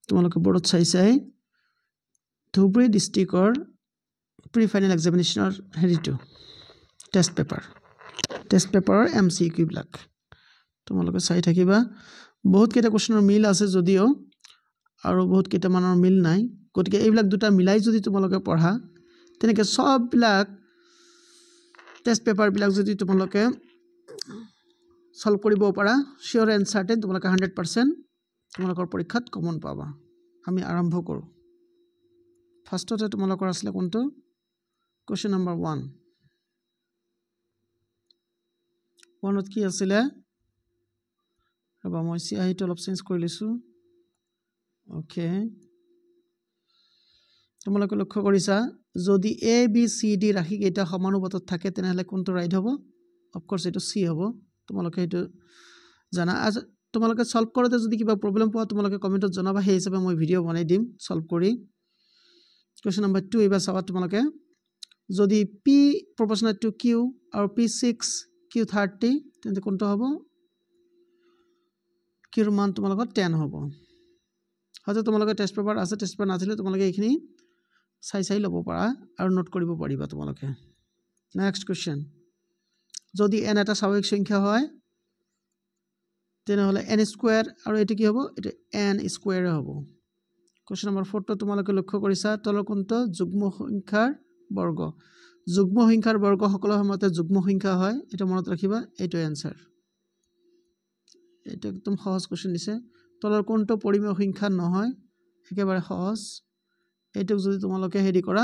তোমালোকে বোৰ্ডত চাই ধুবুৰী ডিষ্ট্ৰিক্টৰ প্ৰি ফাইনেল এক্সামিনেশ্যনৰ হেৰিটো টেষ্ট পেপাৰৰ MCQ বিলাক তোমালোকে চাই থাকিবা বহুত কেইটা কোৱেশ্যনৰ মিল আছে যদিও আৰু বহুত কেইটামানৰ মিল নাই গতিকে এইবিলাক দুটা মিলাই যদি তোমালোকে পঢ়া তেনেকে সববিলাক টেষ্ট পেপাৰ বিলাক যদি তোমালোকে সলভ কৰিব পাৰা শিওৰ এণ্ড সাৰ্টেন তোমালোকে 100% তোমালোকৰ পৰীক্ষাত কমন পাবা আমি আৰম্ভ কৰো ফাৰ্ষ্টতে তোমালোকৰ আছিল কোনটো কোৱেশ্যন নম্বৰ 1 ওৱানত কি আছিলে ৰবা মই চিআইটো অলপ চেঞ্জ কৰি লৈছো ওকে তোমালোকে লক্ষ্য কৰিছা যদি এ বি সি ডি ৰাশি কেইটা সমানুপাতত থাকে তেনেহলে কোনটো ৰাইট হ'ব অফ কোৰ্স এটো সি হ'ব তোমালোকে এটো জানা আজ তোমালোকে সলভ কৰোতে যদি কিবা প্ৰবলেম পোৱা তোমালোকে কমেন্টত জনাবা সেই হিচাপে মই ভিডিও বনাই দিম সলভ কৰি কোৱেশ্যন নম্বৰ 2 এবাৰ চাবা তোমালোকে যদি p proportional to q আৰু p6 q30 তেন্তে কোনটো হ'ব কিৰ মান তোমালোকৰ 10 হ'ব হয়তো তোমালোকে টেষ্ট পেপাৰ আছে টেষ্ট পেপাৰ নাছিলে তোমালোকে এইখিনি চাই লব পাৰা আৰু নোট কৰিব পাৰিবা তোমালোকে নেক্সট কোৱেশ্যন যদি n এটা স্বাভাৱিক সংখ্যা হয় তেনেহলে n স্কয়াৰ আৰু এটো কি হ'ব এটো n স্কয়াৰ হ'ব কোৱেশ্যন নম্বৰ 4 টো তোমালোকে লক্ষ্য কৰিছা তলৰ কোনটো যুগ্ম সংখ্যাৰ বৰ্গ সকলো সময়তে যুগ্ম সংখ্যা হয় এটা মনত ৰাখিবা এটো आंसर এটা একদম সহজ কোৱেশ্যন দিছে তলৰ কোনটো পৰিমেয় সংখ্যা নহয় একেবাৰে সহজ এটো যদি তোমালোকে হেৰি কৰা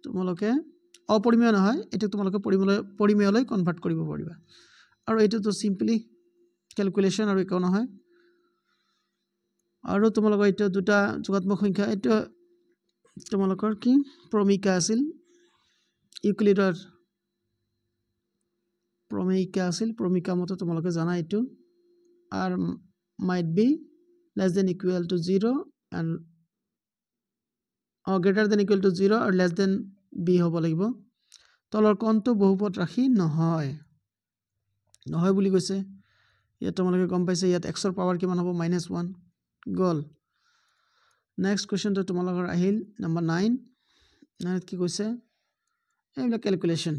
তোমালোকে অপৰিমেয় নহয় এটো তোমালোকে পৰিমেয়লৈ কনভাৰ্ট কৰিব পাৰিবা আৰু এটো তো সিম্পলি ক্যালকুলেশন আৰু একো নহয় আৰু তোমালোকৰ এটা দুটা যোগাত্মক সংখ্যা এটা তোমালোকৰ কি প্ৰমিকা আছিল ইউক্লিডৰ প্ৰমিকা মতে তোমালোকে জানা এটো r might be less than equal to 0 and or greater than equal to 0 or less than b হ'ব লাগিব তলৰ কোনটো বহুপদ ৰাশি নহয় বুলি কৈছে ইয়াত তোমালোকে গম পাইছে ইয়াত x ৰ পাৱাৰ কিমান হ'ব -1 গল নেক্সট কোৱেশ্যনটো তোমালোকৰ আহিল নম্বৰ 9 নাইত কি কৈছে এইবিলাক ক্যালকুলেশন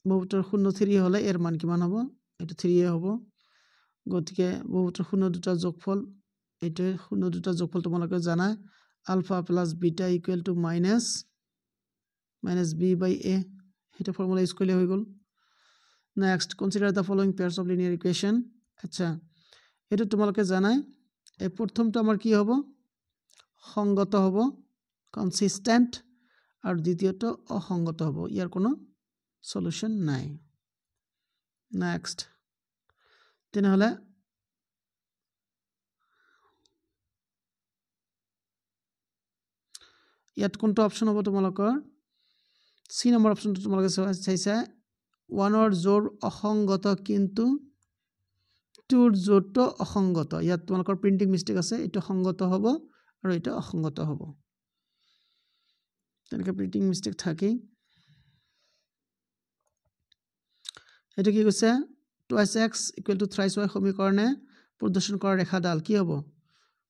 বহুতৰ 0 হলে এৰ মান কিমান হ'ব এটো 3 হ'ব গতিকে বহুতৰ 0 দুটা যোগফল এটো 0 দুটা যোগফল তোমালোকে জানা alpha plus beta equal to minus b by a এটা ফর্মুলা ইউজ কৰিলে হৈ গল next consider the following pairs of linear equation আচ্ছা এটা তোমালোকে জানাই এই প্ৰথমটো আমাৰ কি হ'ব সংগত হ'ব কনসিস্টেন্ট আৰু দ্বিতীয়টো অসংগত হ'ব ইয়াৰ কোনো সলিউশন নাই নেক্সট তেনেহলে ইয়াত কোনটো অপচন হ'ব তোমালোকৰ সি নম্বৰ অপচনটো তোমালোকে চাইছা 1 ৰ জোৰ অসংগত কিন্তু 2 ৰ জোৰটো অসংগত ইয়াত তোমালোকৰ প্ৰিন্টিং মিস্টেক আছে এটা সংগত হ'ব আৰু এটা অসংগত হ'ব তেনেকৈ প্ৰিন্টিং মিস্টেক থাকে এটা কি কৈছে 2x = thrice y সমীকৰণে প্ৰদৰ্শন কৰা ৰেখাডাল কি হ'ব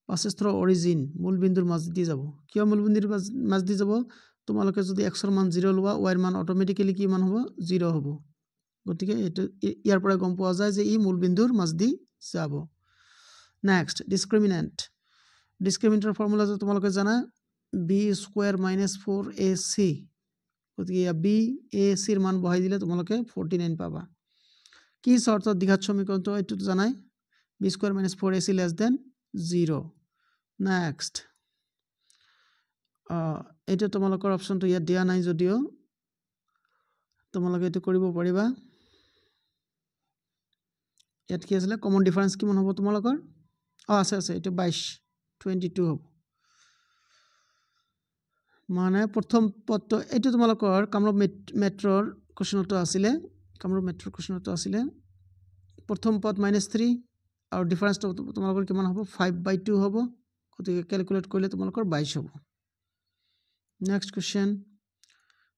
পাশস্থৰ অৰিজিন মূলবিন্দুৰ মাজদি যাব কিয় মূলবিন্দুৰ মাজদি যাব তোমালোকে যদি x ৰ মান 0 লোৱা y ৰ মান অটোমেটিক্যালি কি মান হ'ব 0 হ'ব গতিকে এটা ইয়াৰ পৰা গম পোৱা যায় যে ই মূলবিন্দুৰ মাজদি যাব নেক্সট ডিসক্ৰিমিনেন্টৰ ফৰ্মুলাটো তোমালোকে জানা b² - 4ac গতিকে b ac ৰ মান বহাই দিলে তোমালোকে 49 পাবা কি শৰ্তত দ্বিঘাত সমীকৰণটো এটো জানাই b² - 4ac < 0 নেক্সট এটা তোমালোকৰ অপচনটো ইয়াত দিয়া নাই যদিও তোমালোকে এটো কৰিব পাৰিবা ইয়াত কি আছে কমন ডিফাৰেন্স কিমান হ'ব তোমালোকৰ আছে এটো 22 হ'ব মানে প্ৰথম পদটো এটো তোমালোকৰ কামৰূপ মেট্ৰৰ কোৱেশ্যনটো আছিলে প্ৰথম পদ -3 আৰু ডিফাৰেন্সটো তোমালোকৰ কিমান হ'ব 5/2 হ'ব গতিকে ক্যালকুলেট কৰিলে তোমালোকৰ 22 হ'ব নেক্সট কোৱেশ্যন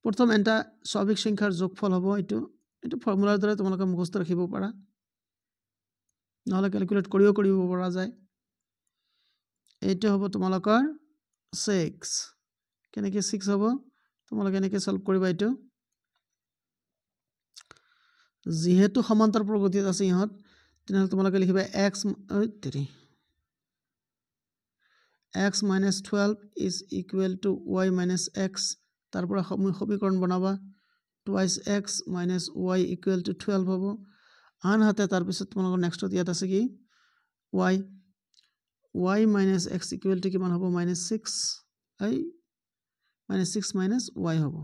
প্ৰথম এটা স্বাভাৱিক সংখ্যাৰ যোগফল হ'ব এটো ফৰ্মুলাৰ দ্বাৰা তোমালোকে মুখস্থ ৰাখিব পাৰা নহলে ক্যালকুলেট কৰিব পৰা যায় এইটো হ'ব তোমালোকৰ 6 কেনেকৈ 6 হ'ব তোমালোকে এনেকৈ সলভ কৰিবা এইটো যেহেতু সমান্তৰাল প্ৰগতিত আছে ইহঁত তেনেহ'লে তোমালোকে লিখিবা x minus 12 is equal to y minus x তাৰ পৰা সমীকৰণ বনাবা twice x minus y equal to 12 হ'ব আনহাতে তাৰ পিছত তোমালোকৰ নেক্সটত ইয়াত আছে কি y minus x equal to কিমান হ'ব minus 6 minus y হ'ব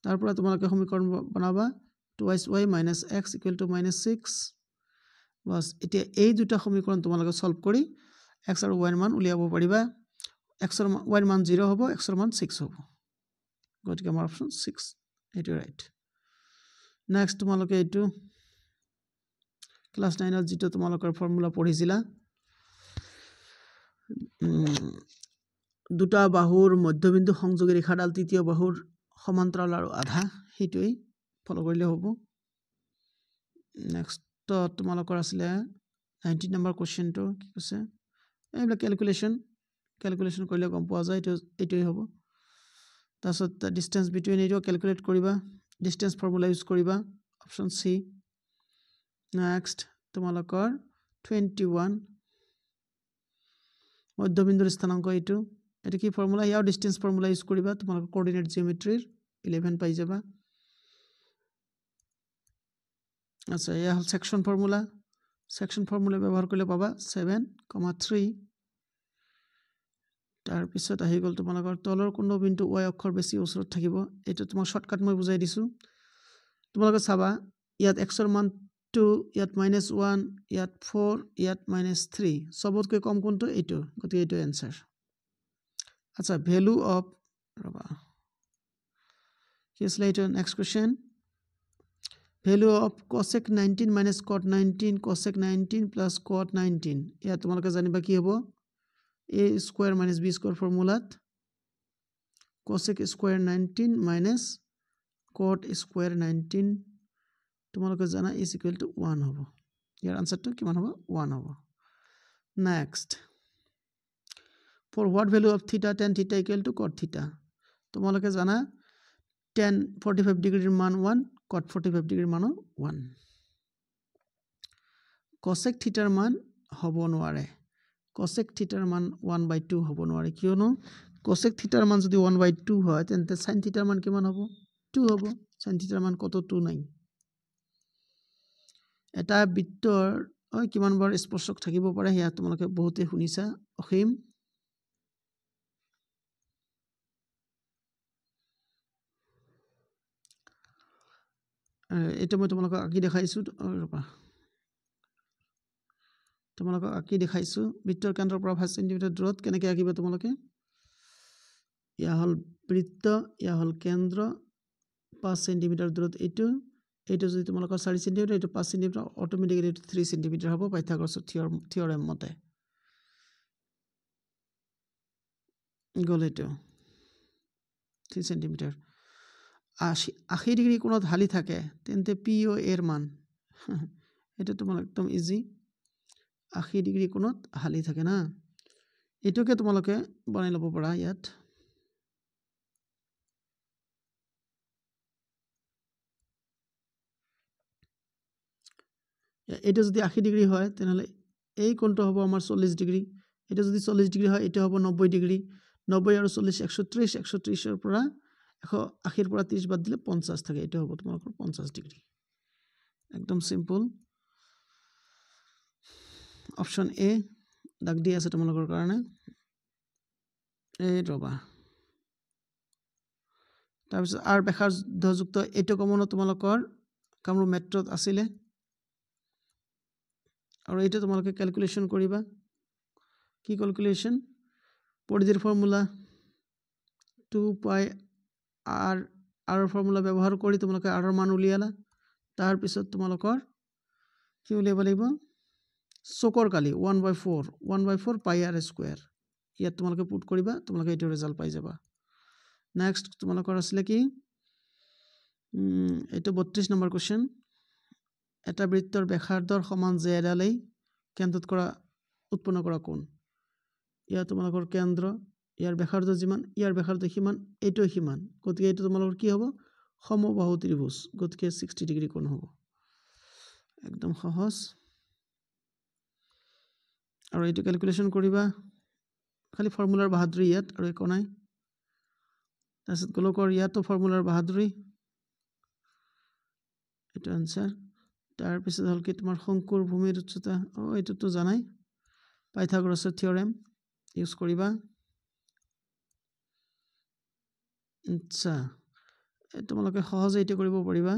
তাৰ পৰা তোমালোকে সমীকৰণ বনাবা twice y minus x equal to minus 6 বাস এতিয়া এই দুটা সমীকৰণ তোমালোকে সলভ কৰি x আৰু y ৰ মান উলিয়াব পাৰিবা x আৰু y ৰ মান 0 হ'ব x ৰ মান 6 হ'ব গতিকে আমাৰ অপচন 6 এইটো ৰাইট নেক্সট তোমালোকে এইটো ক্লাস 9 ত যেটো তোমালোকৰ ফৰ্মুলা পঢ়িছিলা দুটা বাহুৰ মধ্যবিন্দু সংযোগী ৰেখাডাল তৃতীয় বাহুৰ সমান্তৰাল আৰু আধা হেতুই ফলো কৰিলে হ'ব নেক্সট তোমালোকৰ আছিল 19 নম্বৰ কোৱেশ্চনটো কি কৈছে এইবিলাক ক্যালকুলেশন কৰিলে গম পোৱা যায় এইটোই হ'ব তাৰছত ডিসটেন্স বিটুইন এইটো ক্যালকুলেট কৰিবা ডিসটেন্স ফৰ্মুলা ইউজ কৰিবা অপচন সি নেক্সট তোমালোকৰ 21 মধ্যবিন্দুৰ স্থানাংক এইটো কি ফৰ্মুলা ইয়াৰ ডিসটেন্স ফৰ্মুলা ইউজ কৰিবা তোমালোকৰ কোঅৰ্ডিনেট জিওমেট্ৰিৰ 11 পাই যাবা আচ্ছা এয়া হল সেকশন ফৰ্মুলা ব্যৱহাৰ কৰিলে পাবা 7,3 তাৰ পিছত আহি গল তোমালোকৰ তলৰ কোন বিন্দু y অক্ষৰ বেছি ওচৰত থাকিব এটা তোমাক শৰ্টকাট মই বুজাই দিছো তোমালোকে চাবা ইয়াত x ৰ মান 2 ইয়াত -1 ইয়াত 4 ইয়াত -3 সবতকৈ কম কোনটো এইটো গতি এইটো आंसर আচ্ছা ভ্যালু অফ ৰবা কি আছে এইটো next question value of cosec 19 minus cot 19 cosec 19 plus cot 19 ইয়া তোমালোকে জানিবা কি হ'ব a square minus b square ফৰ্মুলাত cosec square 19 minus cot square 19 তোমালোকে জানা is equal to 1 হ'ব ইয়াৰ আনসারটো কিমান হ'ব 1 হ'ব next for what value of theta tan theta equal to cot theta তোমালোকে জানা tan 45 ডিগ্ৰীৰ মান 1 cot 45 ডিগ্ৰীৰ মান 1 cosec theta ৰ মান হ'ব নোৱাৰে cosec theta ৰ মান 1/2 হ'ব নোৱাৰে কিয়নো cosec theta ৰ মান যদি 1/2 হয় তেন্তে sin theta ৰ মান কিমান হ'ব 2 হ'ব sin theta ৰ মান কত 2 নাই এটা বৃত্তৰ কিমান বাৰ স্পৰ্শক থাকিব পাৰে হেয়া তোমালোকে বহুতে শুনিছা অসীম এটা মই তোমালোকক আঁকি দেখাইছো ৰবা তোমালোকক আঁকি দেখাইছো বৃত্তৰ কেন্দ্ৰৰ পৰা 5 সেন্টিমিটাৰ দূৰত কেনেকৈ আঁকিবা তোমালোকে ইয়া হল বৃত্ত ইয়া হল কেন্দ্ৰ 5 সেন্টিমিটাৰ দূৰত এইটো যদি তোমালোকৰ 4 সেন্টিমিটাৰ এইটো 5 সেন্টিমিটাৰ অটোমেটিক্যালি 3 সেন্টিমিটাৰ হ'ব পাইথাগোৰাছৰ থিওৰেম মতে গল এইটো 3 সেন্টিমিটাৰ 80 ডিগ্ৰী কোণত হালি থাকে তেন্তে PO এৰ মান এটা তোমাৰ একদম ইজি 80 ডিগ্ৰী কোণত হালি থাকে না এটোকে তোমালোকে বনাই লব পাৰা ইয়াত এটা যদি 80 ডিগ্ৰী হয় তেনেহলে এই কোণটো হ'ব আমাৰ 40 ডিগ্ৰী এটা যদি 40 ডিগ্ৰী হয় এটা হ'ব 90 ডিগ্ৰী 90 আৰু 40 130 130 এৰ পৰা 180 এৰ পৰা 30 বাদ দিলে 50 থাকে এটা হ'ব তোমালোকৰ 50 ডিগ্ৰী একদম সিম্পল অপশন এ দাগ দি আছে তোমালোকৰ কাৰণে এই ৰবা তাৰপিছত আৰ ব্যাসাৰ্ধযুক্ত এইটো কমন তোমালোকৰ কামৰূপ মেট্ৰত আছিল আৰু এইটো তোমালোকে ক্যালকুলেশন কৰিবা কি ক্যালকুলেশন পৰিধিৰ ফৰ্মুলা 2 পাই r r ফৰ্মুলা ব্যৱহাৰ কৰি তোমালোকে r ৰ মান উলিয়ালা তাৰ পিছত তোমালোকৰ কি উলিয়াব লাগিব চকৰ কালি 1/4 পাই r স্কয়াৰ ইয়াত তোমালোকে পুট কৰিবা তোমালোকে এইটো ৰিজাল্ট পাই যাবা নেক্সট তোমালোকৰ আছিল কি এইটো 32 নম্বৰ কোৱেশ্চন এটা বৃত্তৰ ব্যাসাৰ্ধৰ সমান যে এডালেই কেন্দ্ৰত কৰা উৎপন্ন কৰা কোণ ইয়া তোমালোকৰ কেন্দ্ৰ ইয়াৰ ব্যাসাৰ্ধ যিমান ইয়াৰ ব্যাসাৰ্ধ সিমান এইটো সিমান গতিকে এইটো তোমালোকৰ কি হ'ব সমবাহু ত্ৰিভুজ গতিকে 60 ডিগ্ৰী কোণ হ'ব একদম সহজ আৰু এইটো ক্যালকুলেশন কৰিবা খালি ফৰ্মুলাৰ বাহাদুৰি ইয়াত আৰু একো নাই তাৰপিছত গোলকৰ ইয়াতো ফৰ্মুলাৰ বাহাদুৰি এটা আনসাৰ তাৰ পিছত হল কি তোমাৰ শংকুৰ ভূমিৰ উচ্চতা এইটোতো জানাই পাইথাগোৰাছৰ থিওৰেম ইউজ কৰিবা আচ্ছা তোমালোকে সহজে এইটো কৰিব পাৰিবা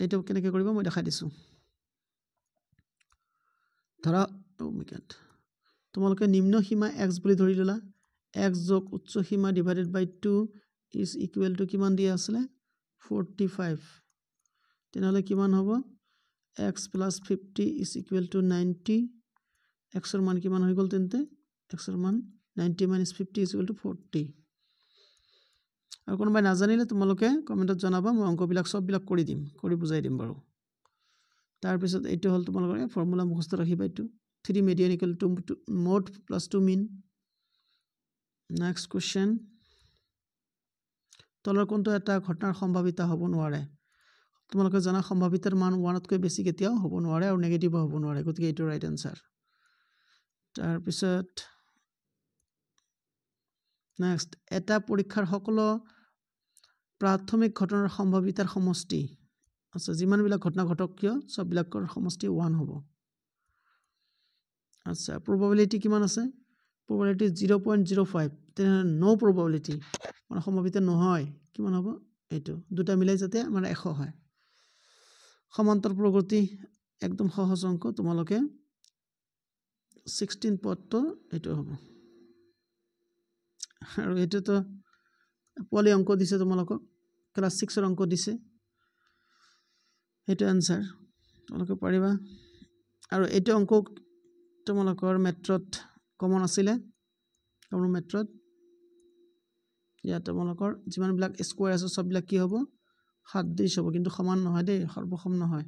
এইটো কেনেকৈ কৰিবা মই দেখাই দিছো ধৰা তোমালোকে নিম্ন সীমা x বুলি ধৰি ললা x যোগ উচ্চ সীমা divided by 2 is equal to কিমান দিয়া আছিল 45 তেনেহলে কিমান হ'ব x plus 50 is equal to 90 x এর মান কিমান হৈ গল তেন্তে x এর মান 90 minus 50 is equal to 40 আৰু কোনোবাই নাজানিলে তোমালোকে কমেন্টত জনাবা মই অংকবিলাক সববিলাক কৰি দিম কৰি বুজাই দিম বাৰু তাৰ পিছত এইটো হল তোমালোকৰ ফৰ্মুলা মুখস্থ ৰাখিবা এইটো 3 median equal to mode plus 2 mean next question তলৰ কোনটো এটা ঘটনাৰ সম্ভাৱিতা হ'ব নোৱাৰে তোমালোকে জানা সম্ভাৱিতাৰ মান 1 তকৈ বেছি কেতিয়াও হ'ব নোৱাৰে আৰু নেগেটিভ হ'ব নোৱাৰে গতিকে এইটো ৰাইট আনসাৰ তাৰ পিছত নেক্সট এটা পৰীক্ষাৰ সকলো প্ৰাথমিক ঘটনাৰ সম্ভাৱিতাৰ সমষ্টি আচ্ছা যিমান বিলাক ঘটনা ঘটক কিয় সব বিলাকৰ সমষ্টি 1 হ'ব আচ্ছা probability কিমান আছে probability 0.05 তেনে নো probability মানে সম্ভাৱিতা নহয় কিমান হ'ব এইটো দুটা মিলাই যাতে মানে 100 হয় সমান্তৰ প্ৰগতি একদম সহজ অংক তোমালোকে 16 পদটো এইটো হ'ব আৰু এইটো তো পলি অংক দিছে তোমালোকক ক্লাস 6 এৰ অংক দিছে এটা আনসাৰ তোমালোকে পাৰিবা আৰু এইটো অংক তোমালোকৰ মেট্ৰত কমন আছিলে কমন মেট্ৰত ইয়া তোমালোকৰ যিমান বিলাক স্কয়াৰ আছে সব বিলাক কি হ'ব 7 দিশ হ'ব কিন্তু সমান নহয় দেই সৰ্বসম নহয়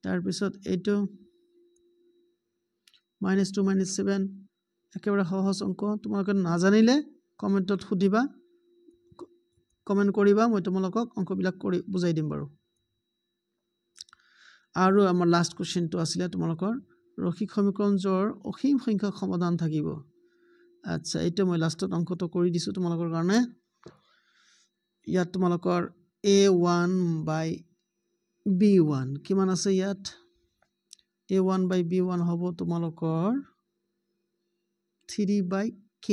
তাৰ পিছত এইটো -2 -7 একেবাৰে সহজ অংক তোমালোকে নাজানিলে কমেন্টত সুধিবা কমেন্ট কৰিবা মই তোমালোকক অংকবিলাক কৰি বুজাই দিম বাৰু আৰু আমাৰ লাষ্ট কোৱেশ্চনটো আছিল তোমালোকৰ ৰৈখিক সমীকৰণ জোৰ অসীম সংখ্যক সমাধান থাকিব আচ্ছা এইটো মই লাষ্টত অংকটো কৰি দিছো তোমালোকৰ কাৰণে ইয়াত তোমালোকৰ a1 by b1 কিমান আছে ইয়াত a1 by b1 হ'ব তোমালোকৰ 3 by k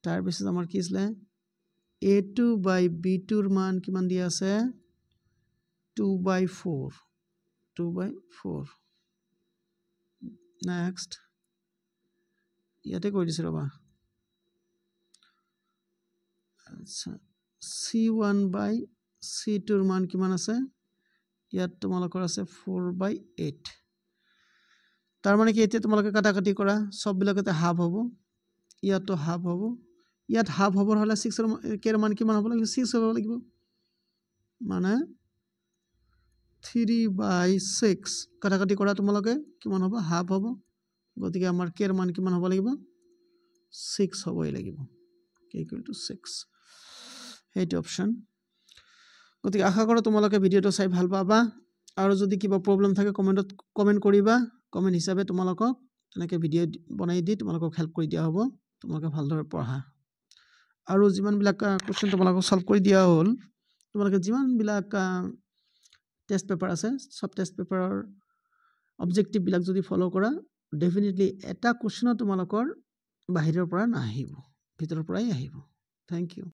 তাৰ পিছত আমাৰ কি আছিল a2 by b2 ৰ মান কিমান দিয়া আছে 2 by 4 next ইয়াতে কৈ দিছে ৰবা আচ্ছা c1 by c2 ৰ মান কিমান আছে ইয়াত তোমালোকৰ আছে 4 by 8 তাৰ মানে কি এতিয়া তোমালোকে কাটাকাটি কৰা সব বিলাকতে হাফ হ'ব ইয়াতো হাফ হ'ব ইয়াত হাফ হবৰ হলে 6 ৰ মান কিমান হ'ব লাগিব 6 হ'ব লাগিব মানে 3 by 6 কাটাকাটি কৰা তোমালোকে কিমান হ'ব হাফ হ'ব গতিকে আমাৰ k ৰ মান কিমান হ'ব লাগিব 6 হ'বই লাগিব k = 6 এইটো অপচন গতিকে আশা কৰো তোমালোকে ভিডিওটো চাই ভাল পাবা আৰু যদি কিবা প্ৰবলেম থাকে কমেন্টত কমেন্ট কৰিবা কমেন্ট হিচাপে তোমালোকক তেনেকৈ ভিডিও বনাই দি তোমালোকক হেল্প কৰি দিয়া হ'ব তোমালোকে ভালদৰে পঢ়া আৰু যিমান বিলাক কোৱেশ্চন তোমালোকক সলভ কৰি দিয়া হ'ল তোমালোকে যিমান বিলাক টেস্ট পেপাৰ আছে সব টেস্ট পেপাৰৰ অবজেক্টিভ বিলাক যদি ফলো কৰা ডেফিনেটলি এটা কোৱেশ্চন তোমালোকৰ বাহিৰৰ পৰা নাহিব ভিতৰৰ পৰাই আহিব থ্যাংক ইউ